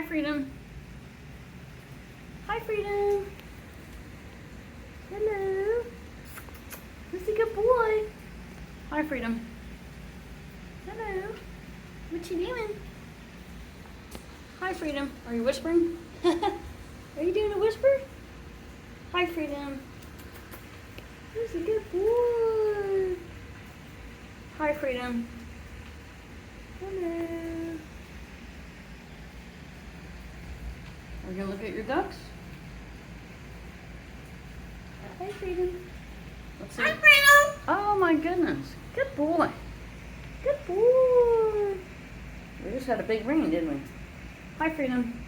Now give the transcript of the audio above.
Freedom. Hi, Freedom. Hello. Who's a good boy? Hi, Freedom. Hello. What you doing? Hi, Freedom. Are you whispering? Are you doing a whisper? Hi, Freedom. Who's a good boy? Hi, Freedom. Hello. Are you gonna look at your ducks? Hi, Freedom. Let's see. Hi, Freedom. Oh my goodness. Good boy. Good boy. We just had a big rain, didn't we? Hi, Freedom.